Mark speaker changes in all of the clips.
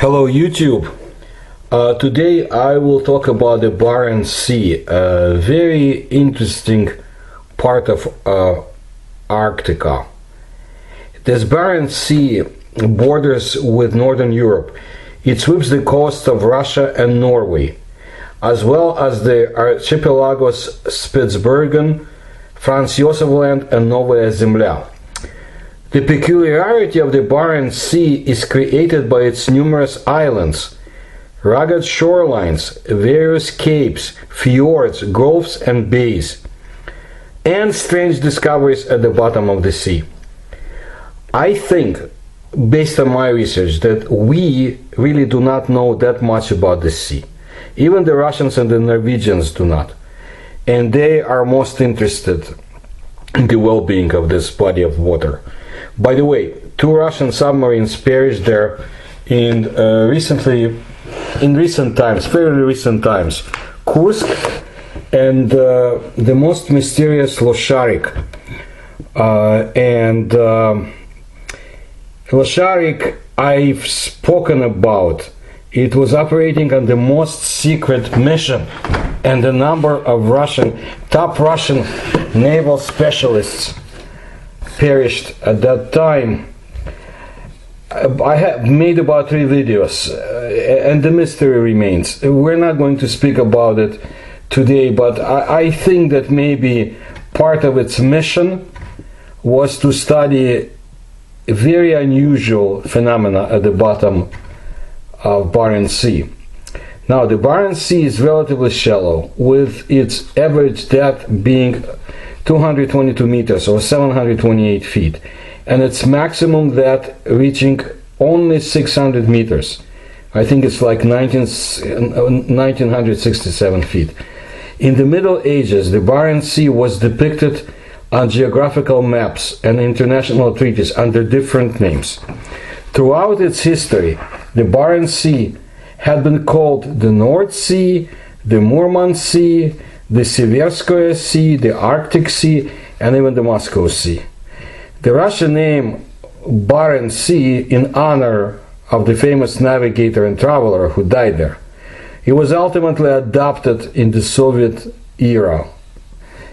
Speaker 1: Hello YouTube. Today I will talk about the Barents Sea, a very interesting part of Arctica. This Barents Sea borders with Northern Europe. It sweeps the coast of Russia and Norway, as well as the archipelagos Spitsbergen, Franz Josef Land and Novaya Zemlya. The peculiarity of the Barents Sea is created by its numerous islands, rugged shorelines, various capes, fiords, groves and bays, and strange discoveries at the bottom of the sea. I think, based on my research, that we really do not know that much about the sea. Even the Russians and the Norwegians do not. And they are most interested in the well-being of this body of water. By the way, 2 Russian submarines perished there in recent times, fairly recent times. Kursk and the most mysterious Losharik. Losharik I've spoken about. It was operating on the most secret mission, and a number of top Russian naval specialists perished at that time. I have made about 3 videos, and the mystery remains. We're not going to speak about it today, but I think that maybe part of its mission was to study very unusual phenomena at the bottom of Barents Sea. Now, the Barents Sea is relatively shallow, with its average depth being 222 meters or 728 feet, and its maximum depth reaching only 600 meters. I think it's like 1967 feet. In the Middle Ages, the Barents Sea was depicted on geographical maps and international treaties under different names. Throughout its history, the Barents Sea had been called the North Sea, the Murmansk Sea, the Severskoye Sea, the Arctic Sea, and even the Moscow Sea. The Russian name Barents Sea in honor of the famous navigator and traveler who died there. It was ultimately adopted in the Soviet era,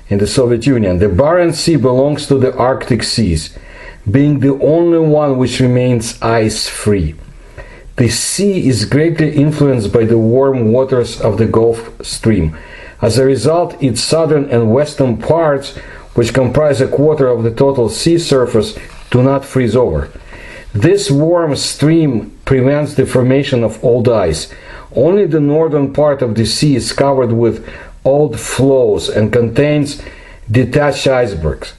Speaker 1: in the Soviet Union. The Barents Sea belongs to the Arctic seas, being the only one which remains ice-free. The sea is greatly influenced by the warm waters of the Gulf Stream. As a result, its southern and western parts, which comprise a quarter of the total sea surface, do not freeze over. This warm stream prevents the formation of old ice. Only the northern part of the sea is covered with old floes and contains detached icebergs.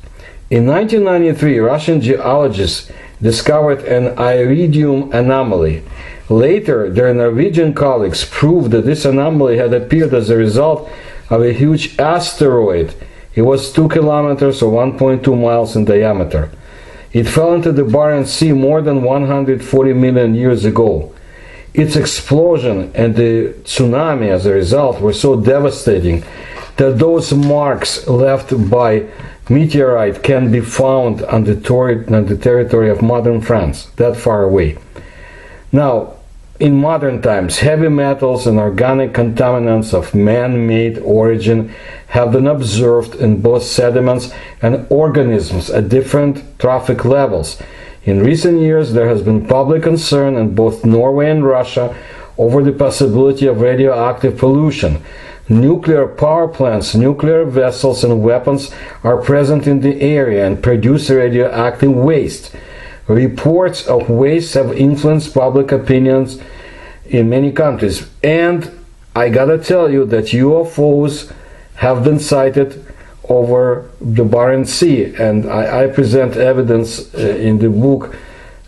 Speaker 1: In 1993, Russian geologists discovered an iridium anomaly. Later, their Norwegian colleagues proved that this anomaly had appeared as a result of a huge asteroid. It was 2 kilometers or 1.2 miles in diameter. It fell into the Barents Sea more than 140 million years ago. Its explosion and the tsunami as a result were so devastating that those marks left by meteorite can be found on the territory of modern France, that far away. Now, in modern times, heavy metals and organic contaminants of man-made origin have been observed in both sediments and organisms at different trophic levels. In recent years, there has been public concern in both Norway and Russia over the possibility of radioactive pollution. Nuclear power plants, nuclear vessels, and weapons are present in the area and produce radioactive waste. Reports of waste have influenced public opinions in many countries. And I gotta tell you that UFOs have been sighted over the Barents Sea, and I present evidence in the book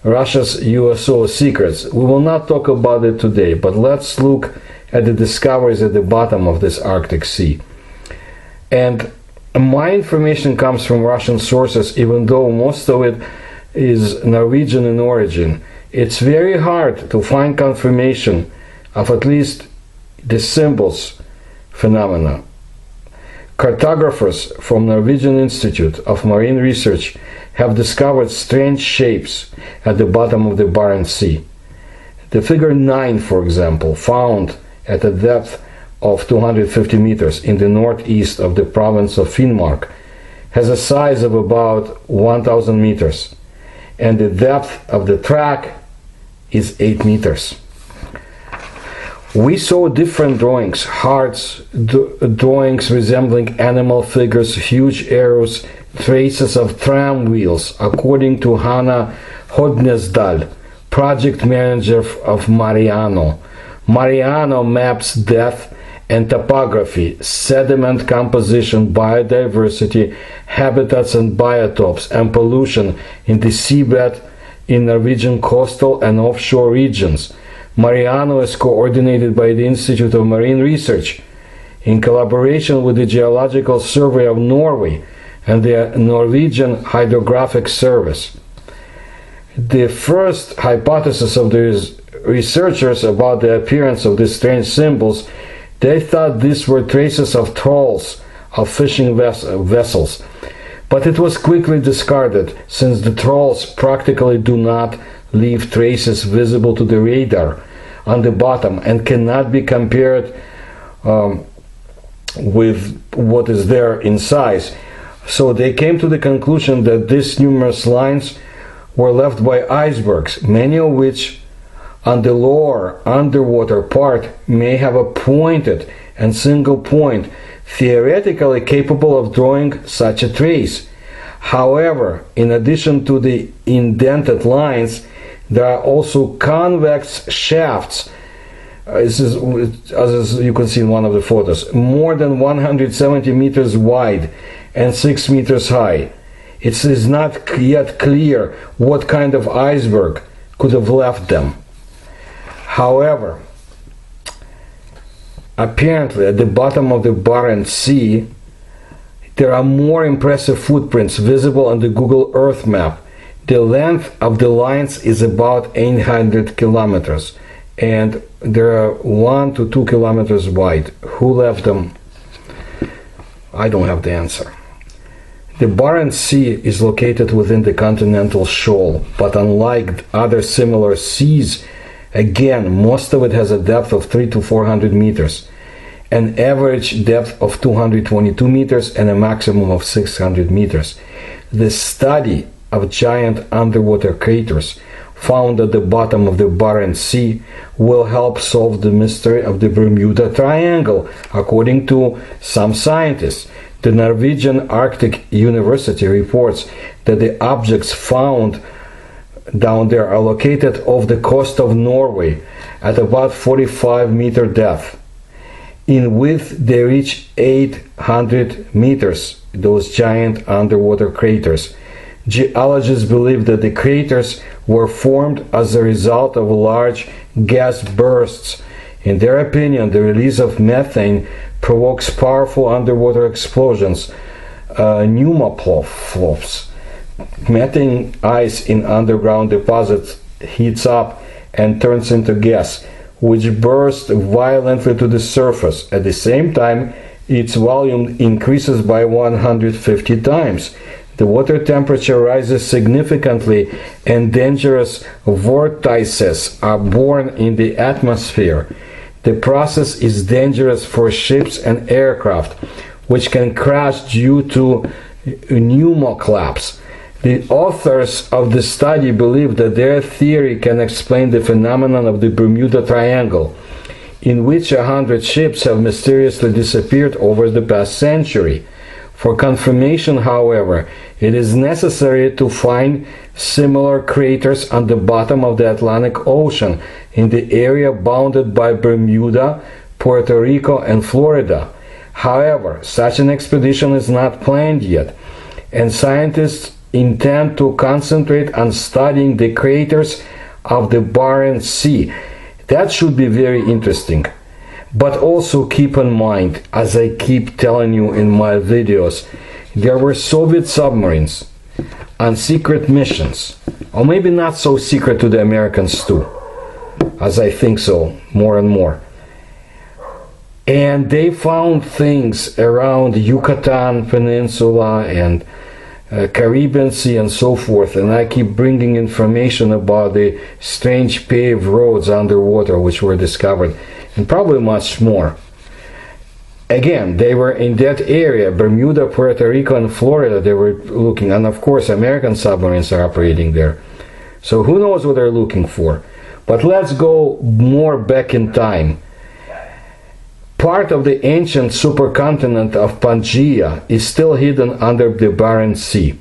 Speaker 1: Russia's UFO Secrets. We will not talk about it today, but let's look at the discoveries at the bottom of this Arctic Sea. And my information comes from Russian sources, even though most of it is Norwegian in origin. It's very hard to find confirmation of at least the symbols phenomena. Cartographers from Norwegian Institute of Marine Research have discovered strange shapes at the bottom of the Barents Sea. The figure 9, for example, found at a depth of 250 meters in the northeast of the province of Finnmark, has a size of about 1,000 meters, and the depth of the track is 8 meters. We saw different drawings, hearts, drawings resembling animal figures, huge arrows, traces of tram wheels, according to Hanna Hodnesdal, project manager of Mariano. Mariano maps depth and topography, sediment composition, biodiversity, habitats and biotopes, and pollution in the seabed in Norwegian coastal and offshore regions. Mariano is coordinated by the Institute of Marine Research in collaboration with the Geological Survey of Norway and the Norwegian Hydrographic Service. The first hypothesis of the researchers about the appearance of these strange symbols, they thought these were traces of trawls of fishing vessels, but it was quickly discarded since the trawls practically do not leave traces visible to the radar on the bottom and cannot be compared with what is there in size. So they came to the conclusion that these numerous lines were left by icebergs, many of which on the lower underwater part may have a pointed and single point, theoretically capable of drawing such a trace. However, in addition to the indented lines, there are also convex shafts, as you can see in one of the photos, more than 170 meters wide and 6 meters high. It is not yet clear what kind of iceberg could have left them. However, apparently at the bottom of the Barents Sea, there are more impressive footprints visible on the Google Earth map. The length of the lines is about 800 kilometers, and they are 1 to 2 kilometers wide. Who left them? I don't have the answer. The Barents Sea is located within the continental shoal, but unlike other similar seas, again, most of it has a depth of 300 to 400 meters, an average depth of 222 meters, and a maximum of 600 meters. The study of giant underwater craters found at the bottom of the Barents Sea will help solve the mystery of the Bermuda Triangle, according to some scientists. The Norwegian Arctic University reports that the objects found down there are located off the coast of Norway at about 45-meter depth. In width, they reach 800 meters, those giant underwater craters. Geologists believe that the craters were formed as a result of large gas bursts. In their opinion, the release of methane provokes powerful underwater explosions, pneumoplops. Methane ice in underground deposits heats up and turns into gas, which bursts violently to the surface. At the same time, its volume increases by 150 times. The water temperature rises significantly, and dangerous vortices are born in the atmosphere. The process is dangerous for ships and aircraft, which can crash due to pneumoclaps. The authors of the study believe that their theory can explain the phenomenon of the Bermuda Triangle, in which 100 ships have mysteriously disappeared over the past century. For confirmation, however, it is necessary to find similar craters on the bottom of the Atlantic Ocean in the area bounded by Bermuda, Puerto Rico, and Florida. However, such an expedition is not planned yet, and scientists intend to concentrate on studying the craters of the Barents Sea. That should be very interesting. But also keep in mind, as I keep telling you in my videos, there were Soviet submarines on secret missions, or maybe not so secret to the Americans too, as I think so more and more. And they found things around Yucatan Peninsula and Caribbean Sea and so forth, and I keep bringing information about the strange paved roads underwater which were discovered, and probably much more. Again, they were in that area, Bermuda, Puerto Rico, and Florida. They were looking, and of course American submarines are operating there. So who knows what they're looking for. But let's go more back in time. Part of the ancient supercontinent of Pangaea is still hidden under the Barents Sea.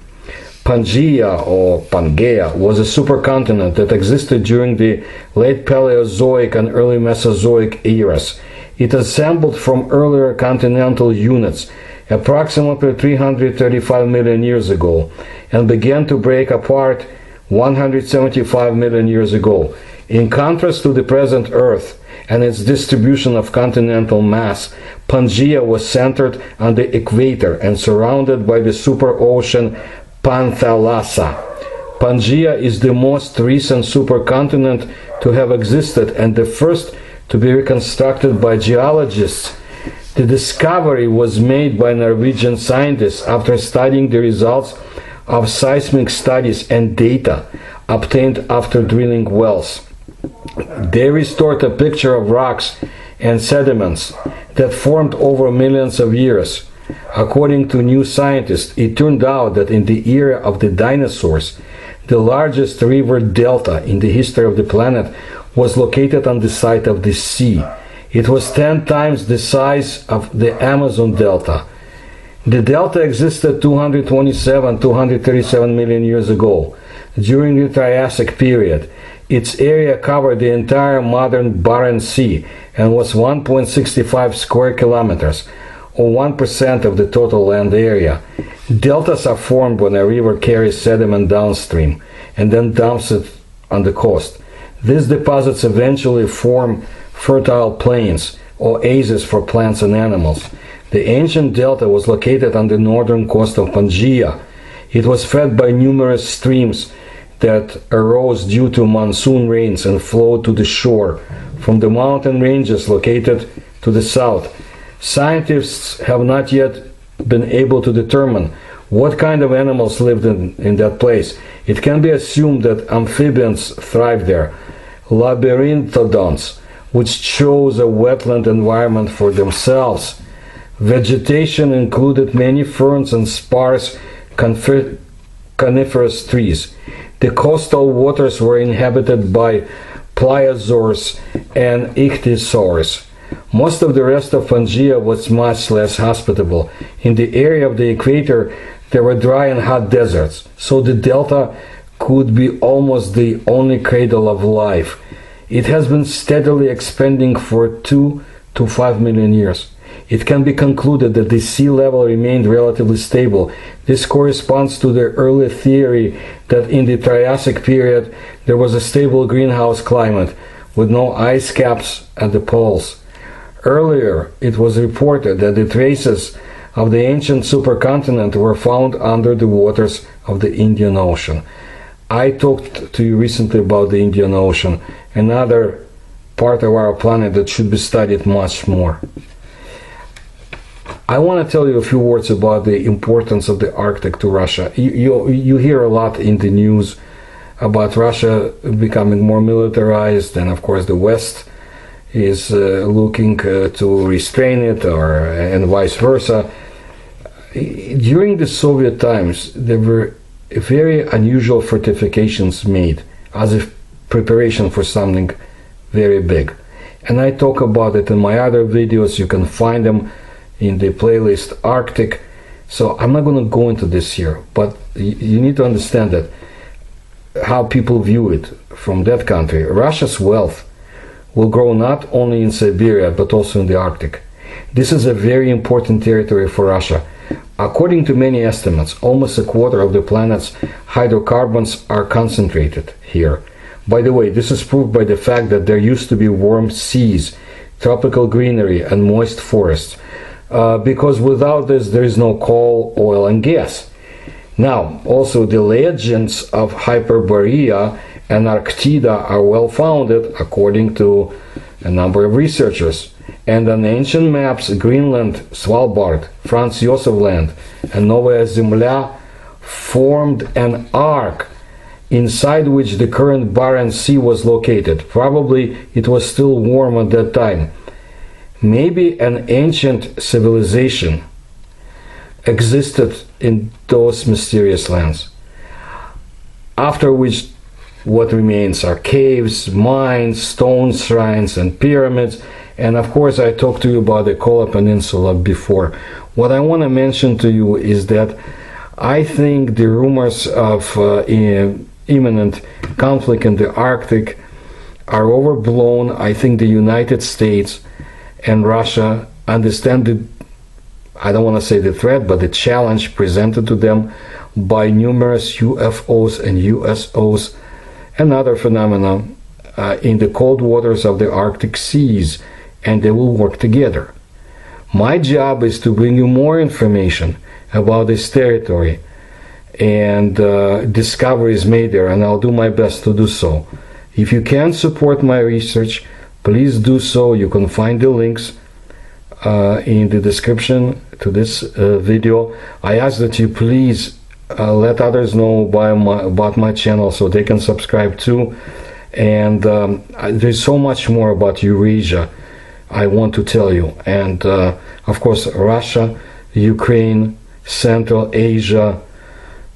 Speaker 1: Pangaea, or Pangaea, was a supercontinent that existed during the late Paleozoic and early Mesozoic eras. It assembled from earlier continental units approximately 335 million years ago and began to break apart 175 million years ago. In contrast to the present Earth and its distribution of continental mass, Pangaea was centered on the equator and surrounded by the superocean Panthalassa. Pangaea is the most recent supercontinent to have existed and the first to be reconstructed by geologists. The discovery was made by Norwegian scientists after studying the results of seismic studies and data obtained after drilling wells. They restored a picture of rocks and sediments that formed over millions of years. According to new scientists, it turned out that in the era of the dinosaurs, the largest river delta in the history of the planet was located on the site of the sea. It was 10 times the size of the Amazon delta. The delta existed 237 million years ago. During the Triassic period, its area covered the entire modern Barents Sea and was 1.65 square kilometers, or 1% of the total land area. Deltas are formed when a river carries sediment downstream and then dumps it on the coast. These deposits eventually form fertile plains, oases for plants and animals. The ancient delta was located on the northern coast of Pangaea. It was fed by numerous streams that arose due to monsoon rains and flowed to the shore from the mountain ranges located to the south. Scientists have not yet been able to determine what kind of animals lived in that place. It can be assumed that amphibians thrived there, labyrinthodonts, which chose a wetland environment for themselves. Vegetation included many ferns and sparse coniferous trees. The coastal waters were inhabited by pliosaurs and ichthyosaurs. Most of the rest of Pangaea was much less hospitable. In the area of the equator, there were dry and hot deserts, so the delta could be almost the only cradle of life. It has been steadily expanding for 2 to 5 million years. It can be concluded that the sea level remained relatively stable. This corresponds to the early theory that in the Triassic period there was a stable greenhouse climate with no ice caps at the poles. Earlier, it was reported that the traces of the ancient supercontinent were found under the waters of the Indian Ocean. I talked to you recently about the Indian Ocean, another part of our planet that should be studied much more. I want to tell you a few words about the importance of the Arctic to Russia. You hear a lot in the news about Russia becoming more militarized, and of course the West is looking to restrain it, and vice versa. During the Soviet times, there were very unusual fortifications made as a preparation for something very big. And I talk about it in my other videos. You can find them in the playlist Arctic. So I'm not going to go into this here, but you need to understand that how people view it from that country. Russia's wealth will grow not only in Siberia but also in the Arctic. This is a very important territory for Russia. According to many estimates, almost a quarter of the planet's hydrocarbons are concentrated here. By the way, this is proved by the fact that there used to be warm seas, tropical greenery, and moist forests. Because without this, there is no coal, oil, and gas. Now, also the legends of Hyperborea and Arctida are well founded, according to a number of researchers. And on ancient maps, Greenland, Svalbard, Franz Josef Land, and Novaya Zemlya formed an arc inside which the current Barents Sea was located. Probably it was still warm at that time. Maybe an ancient civilization existed in those mysterious lands, after which what remains are caves, mines, stone shrines, and pyramids. And of course, I talked to you about the Kola Peninsula before. What I want to mention to you is that I think the rumors of imminent conflict in the Arctic are overblown. I think the United States and Russia understand the, I don't want to say the threat, but the challenge presented to them by numerous UFOs and USOs and other phenomena in the cold waters of the Arctic seas, and they will work together. My job is to bring you more information about this territory and discoveries made there, and I'll do my best to do so. If you can support my research, please do so. You can find the links in the description to this video. I ask that you please let others know about my channel so they can subscribe too. And there's so much more about Eurasia I want to tell you. And of course, Russia, Ukraine, Central Asia,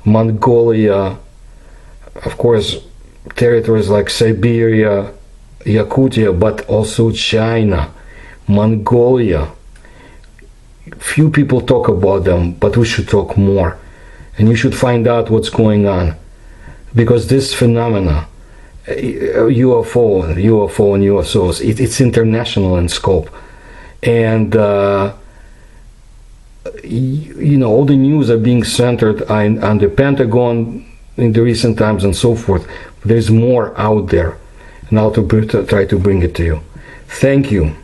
Speaker 1: Mongolia, of course, territories like Siberia, Yakutia, but also China, Mongolia. Few people talk about them, but we should talk more. And you should find out what's going on. Because this phenomena, UFO and USOs, it's international in scope. And you know, all the news are being centered on the Pentagon in the recent times and so forth. There's more out there, and I'll try to bring it to you. Thank you.